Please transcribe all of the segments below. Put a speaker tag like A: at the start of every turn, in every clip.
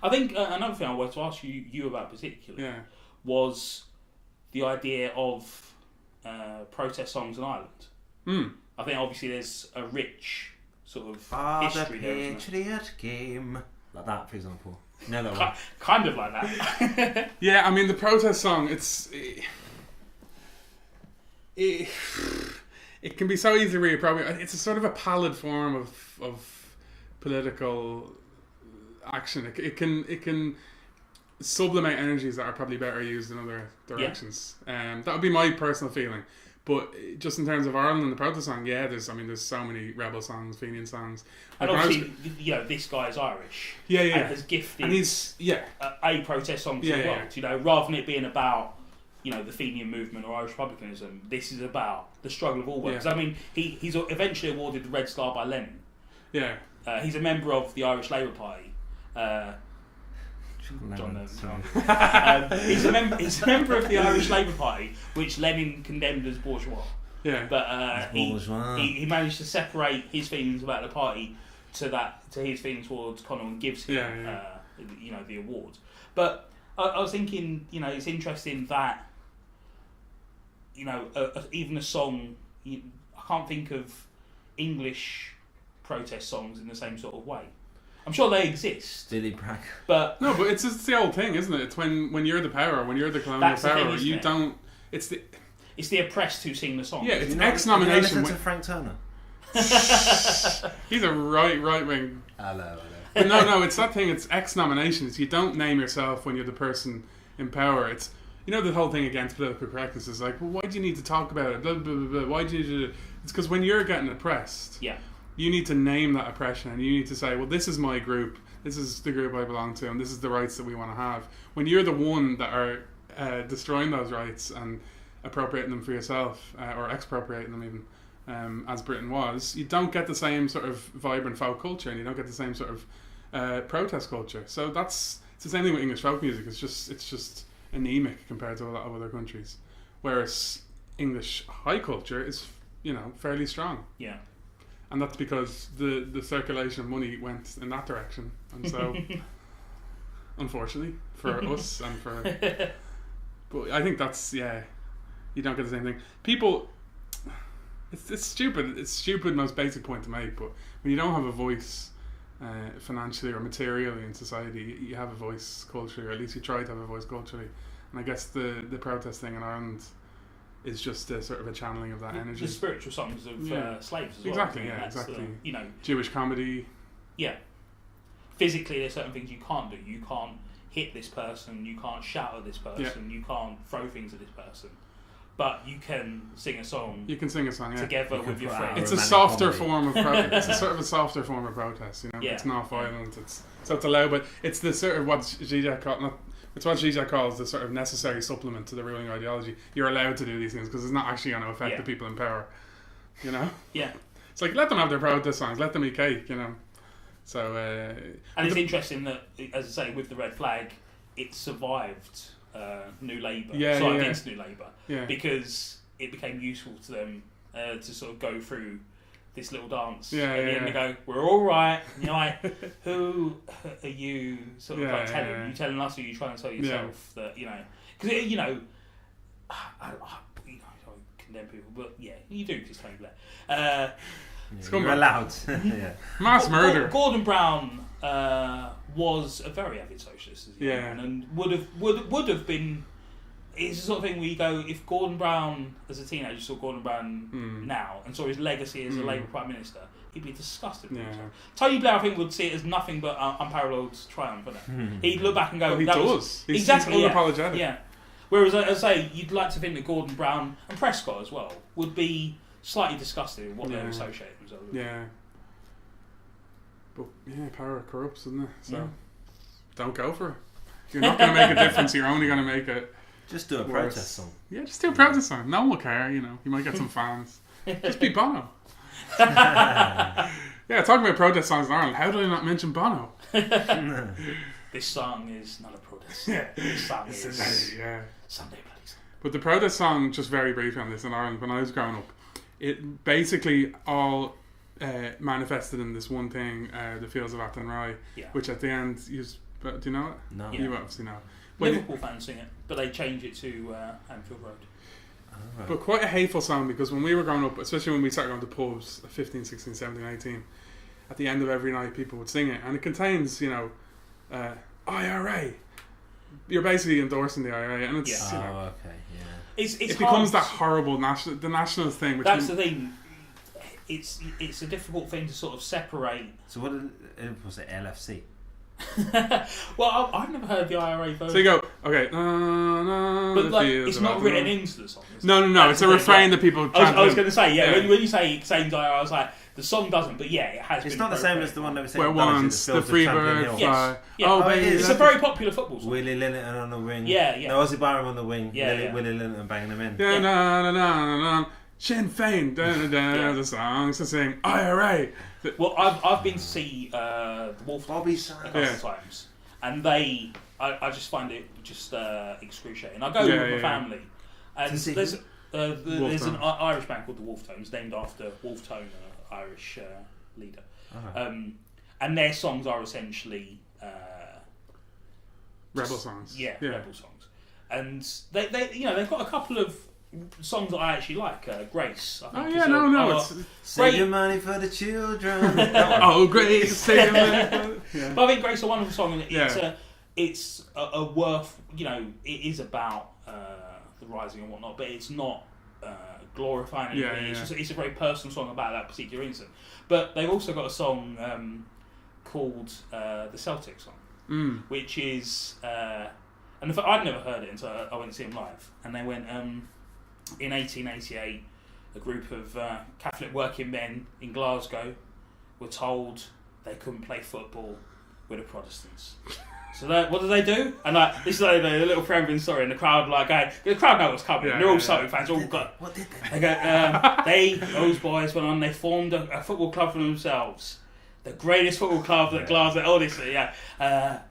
A: I think another thing I wanted to ask you about particularly was the idea of protest songs in Ireland. I think obviously there's a rich sort of history there.
B: The Patriot game. Like that, for example. No, that one.
A: Kind of like that.
C: Yeah, I mean, the protest song, it can be so easily reappropriated. It's a sort of a pallid form of political action. It can sublimate energies that are probably better used in other directions. That would be my personal feeling. But just in terms of Ireland and the protest song, there's so many rebel songs, Fenian songs.
A: And obviously, this guy is Irish.
C: And
A: has gifted a protest song to the world. Rather than it being about the Fenian movement or Irish republicanism, this is about the struggle of all workers. I mean, he's eventually awarded the Red Star by Lenin.
C: Yeah.
A: He's a member of the Irish Labour Party. He's a member of the Irish Labour Party, which Lenin condemned as bourgeois.
C: Yeah.
A: But he managed to separate his feelings about the party to his feelings towards Connell and gives him the award. But I was thinking, it's interesting that even a song, I can't think of English protest songs in the same sort of way. I'm sure they exist.
B: Billy Bragg.
A: But
C: it's the old thing, isn't it? It's when you're the power, when you're the colonial power, you don't. It's
A: the oppressed who sing the song.
C: Yeah, it's ex-nomination.
B: Listen to Frank Turner.
C: He's a right wing.
B: Hello.
C: But no, it's that thing. It's ex-nominations. You don't name yourself when you're the person in power. It's the whole thing against political correctness is like, well, why do you need to talk about it? Blah blah blah. Blah. Why do you do it? It's because when you're getting oppressed, you need to name that oppression, and you need to say, well, this is my group, this is the group I belong to, and this is the rights that we want to have. When you're the one that are destroying those rights and appropriating them for yourself, or expropriating them even, as Britain was, you don't get the same sort of vibrant folk culture, and you don't get the same sort of protest culture. So it's the same thing with English folk music. It's just anemic compared to a lot of other countries, whereas English high culture is fairly strong.
A: Yeah.
C: And that's because the circulation of money went in that direction. And so, unfortunately, for us and for... But I think that's, you don't get the same thing. People... It's stupid. It's stupid, most basic point to make, but when you don't have a voice financially or materially in society, you have a voice culturally, or at least you try to have a voice culturally. And I guess the protest thing in Ireland is just a sort of a channeling of that energy.
A: The spiritual songs of slaves as well.
C: Exactly, exactly.
A: The,
C: Jewish comedy.
A: Yeah. Physically, there's certain things you can't do. You can't hit this person, you can't shout at this person, you can't throw things at this person. But you can sing a song.
C: You can sing a song,
A: together with your friends.
C: It's a softer form of protest. It's a sort of a softer form of protest, It's not violent. It's allowed, but it's the sort of what Zizek called... It's what Zizek calls the sort of necessary supplement to the ruling ideology. You're allowed to do these things because it's not actually going to affect the people in power.
A: Yeah.
C: It's like, let them have their protest songs, let them eat cake, So.
A: And it's interesting that, as I say, with the red flag, it survived New Labour, against New Labour, because it became useful to them to sort of go through this little dance, and they go, "We're all right." And you're like, "Who are you?" Sort of telling you telling us, or you trying to tell yourself that because I condemn people, but you do because Tony Blair.
B: You're allowed.
C: Mass murder.
A: Gordon Brown was a very avid socialist, as man, and would have been. It's the sort of thing where you go, if Gordon Brown, as a teenager, saw Gordon Brown now and saw his legacy as a Labour Prime Minister, he'd be disgusted with himself. Tony Blair, I think, would see it as nothing but unparalleled triumph, wouldn't he? He'd look back and go,
C: he does. He's unapologetic.
A: Yeah. Whereas, as I say, you'd like to think that Gordon Brown and Prescott as well would be slightly disgusted with what they associate themselves with.
C: Yeah. But, power corrupts, isn't it? So, don't go for it. You're not going to make a difference, you're only going to make it.
B: Just do a protest song.
C: Yeah, just do a protest song. No one will care, You might get some fans. Just be Bono. Talking about protest songs in Ireland, how did I not mention Bono?
A: This song is not a protest song. This song is Sunday Bloody Song.
C: But the protest song, just very briefly on this, in Ireland, when I was growing up, it basically all manifested in this one thing, the Fields of Athenry, which at the end But do you know it?
B: No.
C: You obviously know.
A: Liverpool fans sing it, but they change it to Anfield Road.
B: Right.
C: But quite a hateful song, because when we were growing up, especially when we started going to pubs at 15, 16, 17, 18, at the end of every night people would sing it, and it contains, IRA. You're basically endorsing the IRA, and it's
B: okay, yeah.
A: It
C: becomes that horrible nationalist thing. Which
A: that's the thing. It's a difficult thing to sort of separate.
B: So what was it? LFC.
A: Well, I've never heard the IRA version.
C: So you go, okay, but
A: like, it's not written into the song.
C: No. It's a refrain that people.
A: I was going to say, when you say same IRA, I was like, the song doesn't, but yeah, it has.
B: It's
A: been
B: not the same as the one that was saying.
C: Where once the free bird fly.
A: Yes. Yeah.
C: Oh, baby,
A: it's a very popular football song.
B: Willie Linton on the wing.
A: Yeah.
B: No, Ozzy Byram on the wing.
A: Yeah.
B: Willie Linton banging them in.
C: Da. Sinn Féin, the songs to sing IRA.
A: Well, I've been to see the Wolf
B: Bobby's
A: a couple of times, and I just find it just excruciating. I go with my family, and there's an Irish band called the Wolf Tones, named after Wolf Tone, Irish leader, and their songs are essentially
C: rebel songs.
A: Yeah, rebel songs, and they've got a couple of songs that I actually like. Grace. I think
B: Save your money for the children.
C: Grace, save your money.
A: But I think Grace is a wonderful song, and it's a worth. It is about the rising and whatnot, but it's not glorifying anything. It's a very personal song about that particular incident. But they've also got a song called the Celtic song, which is and I'd never heard it until I went to see them live, and they went. In 1888, a group of Catholic working men in Glasgow were told they couldn't play football with the Protestants. So what did they do? And this is like a little Premian story, and the crowd the crowd know what's coming. They're all Celtic fans.
B: What did they?
A: Those boys went on. They formed a football club for themselves. The greatest football club that Glasgow, honestly,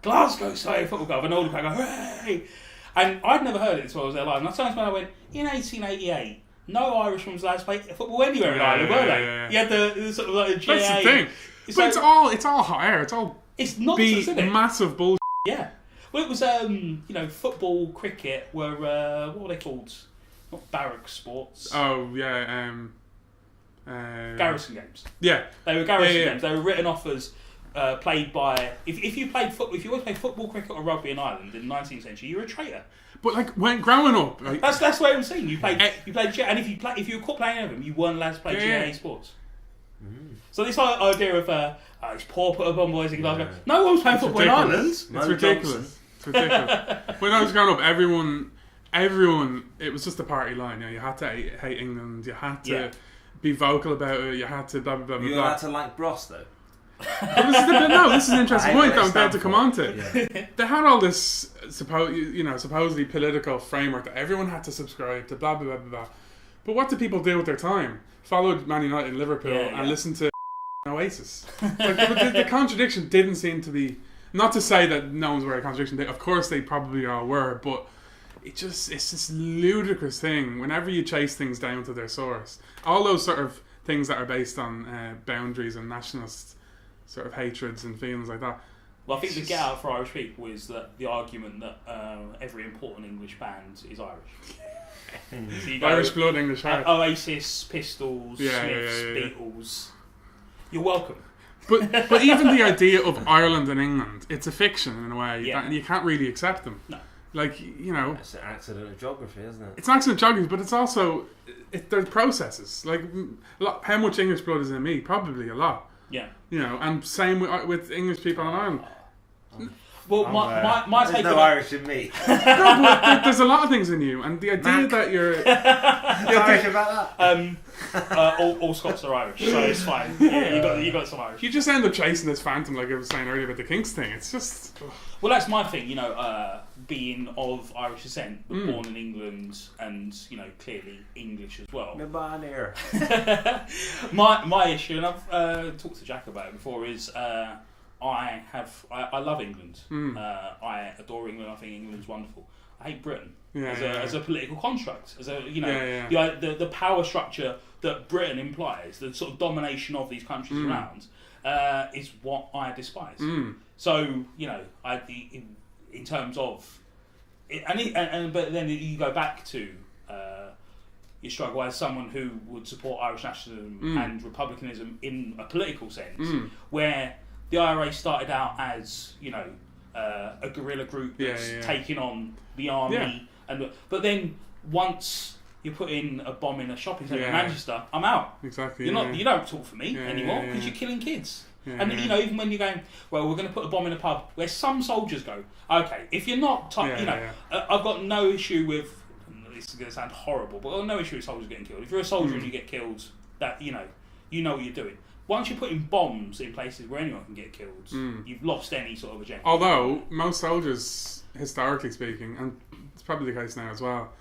A: Glasgow Football Club, and all the crowd go, hooray! And I'd never heard it until I was there live. And I turned to when I went, in 1888, no Irishman was allowed to play football anywhere in Ireland, were they? Yeah. You had the sort of like a GA.
C: That's the thing. It's all hot air. It's
A: nonsense, isn't it?
C: Massive bullshit.
A: Yeah. Well, it was, football, cricket were, what were they called? Not barrack sports.
C: Oh, yeah.
A: Garrison games.
C: Yeah.
A: They were Garrison games. They were written off as played by... If you played football, if you always played football, cricket or rugby in Ireland in the 19th century, you were a traitor.
C: But when growing up...
A: That's what I'm saying. You played and if you were caught playing any of them, you weren't allowed to play GA sports. So this whole idea of it's poor put up on boys in Glasgow. No one was playing football in Ireland.
C: It's ridiculous. When I was growing up, everyone, it was just a party line. You had to hate England. You had to be vocal about it. You had to blah blah blah.
B: You had to like Bros though.
C: This is an interesting point that I'm about to come on to. Yeah. They had all this supposedly political framework that everyone had to subscribe to, blah blah blah blah blah. But what did people do with their time? Followed Man United and Liverpool and listened to Oasis. The contradiction didn't seem to be. Not to say that no one's aware of contradiction. Of course, they probably all were, but it's this ludicrous thing. Whenever you chase things down to their source, all those sort of things that are based on boundaries and nationalist sort of hatreds and feelings like that.
A: Well, I think the get out for Irish people is that the argument that every important English band is Irish. So
C: Irish blood, English heart.
A: Oasis, Pistols, Smiths, Beatles. You're welcome.
C: But even the idea of Ireland and England, it's a fiction in a way, and you can't really accept them.
A: No.
B: It's an accident of geography, isn't it?
C: It's an accident of geography, but it's also there's processes. How much English blood is in me? Probably a lot.
A: Yeah.
C: And same with English people in Ireland.
A: Well, my take
B: no Irish in me.
C: No, but there's a lot of things in you, and the idea that you're
B: Irish about
A: that. All Scots are Irish, so it's fine. You got some Irish.
C: You just end up chasing this phantom, like I was saying earlier about the Kinks thing. It's just.
A: Well, that's my thing. Being of Irish descent, but born in England, and clearly English as well. My issue, and I've talked to Jack about it before, is. I love England. I adore England. I think England's wonderful. I hate Britain as a political construct, as the power structure that Britain implies, the sort of domination of these countries around. is what I despise. So in terms of, but then you go back to your struggle as someone who would support Irish nationalism and republicanism in a political sense, where the IRA started out as a guerrilla group that's taking on the army, but then once you put in a bomb in a shopping centre in Manchester, I'm out.
C: Exactly.
A: You don't talk for me anymore because you're killing kids. Even when you're going, well, we're going to put a bomb in a pub where some soldiers go. Okay, if you're not, I've got no issue with. This is going to sound horrible, but I've got no issue with soldiers getting killed. If you're a soldier and you get killed, that you know what you're doing. Once you're putting bombs in places where anyone can get killed, you've lost any sort of agenda.
C: Although most soldiers, historically speaking, and it's probably the case now as well,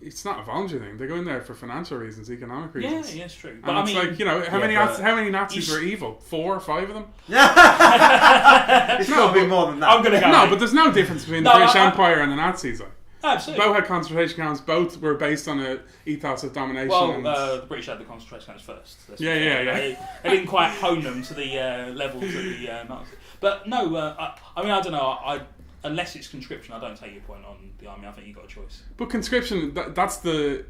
C: it's not a voluntary thing. They go in there for financial reasons, economic reasons.
A: Yeah, it's true.
C: But it's how many Nazis were evil? 4 or 5 of them?
B: It's got to be more than that.
A: I'm gonna go.
C: No, but there's no difference between the British Empire and the Nazis.
A: Absolutely.
C: Both had concentration camps. Both were based on an ethos of domination.
A: Well, the British had the concentration camps first.
C: They
A: didn't quite hone them to the levels of the Nazis. But no, I don't know. Unless it's conscription, I don't take your point on the army. I think you've got a choice.
C: But conscription, that's a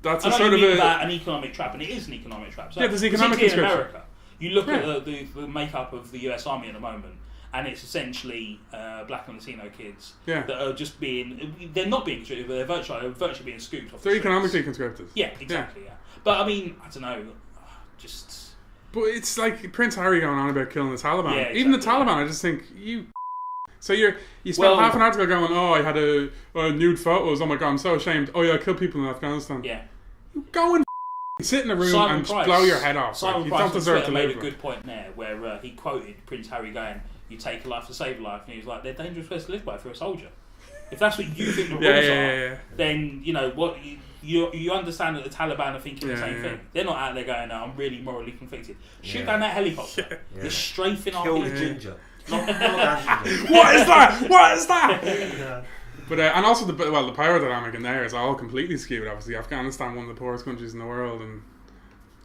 A: sort of about an economic trap, and it is an economic trap. So,
C: there's economic conscription.
A: In America, you look at the makeup of the US Army at the moment, and it's essentially black and Latino kids that are just they're not being conscripted, but they're virtually being scooped off.
C: They're economically conscripted.
A: Yeah, exactly. Yeah. But I don't know, just.
C: But it's like Prince Harry going on about killing the Taliban.
A: Yeah, exactly,
C: even the Taliban, I just think you. So you spent half an article going, I had a nude photos. Oh my god, I'm so ashamed. Oh yeah, I killed people in Afghanistan.
A: Yeah.
C: You go and sit in a room and blow your head off.
A: Simon
C: you
A: Price
C: don't deserve to live.
A: Made a good point there, where he quoted Prince Harry going, "You take a life to save a life," and he was like, "They're dangerous ways to live by if you're a soldier. If that's what you think the rules are, then what you understand that the Taliban are thinking the same thing. They're not out there going, "No, I'm really morally conflicted." Shoot down that helicopter. You're strafing our
B: people.
A: Kill
B: the ginger.
C: What is that? What is that? Yeah. But and also the power dynamic in there is all completely skewed. Obviously, Afghanistan, one of the poorest countries in the world, and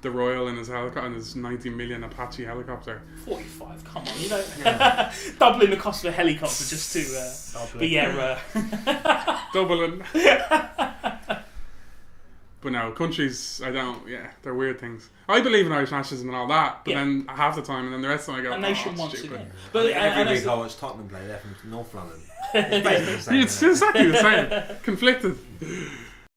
C: the Royal in his helicopter, in his 90 million Apache helicopter.
A: 45, come on, doubling the cost of a helicopter just to
C: doubling. But no, countries, they're weird things. I believe in Irish nationalism and all that, but then half the time, and then the rest of the time I go,
A: a nation wants
C: stupid.
A: it.
B: But every week I watch Tottenham play, they're from North London. It's basically the same.
C: It's exactly the same. Conflicted.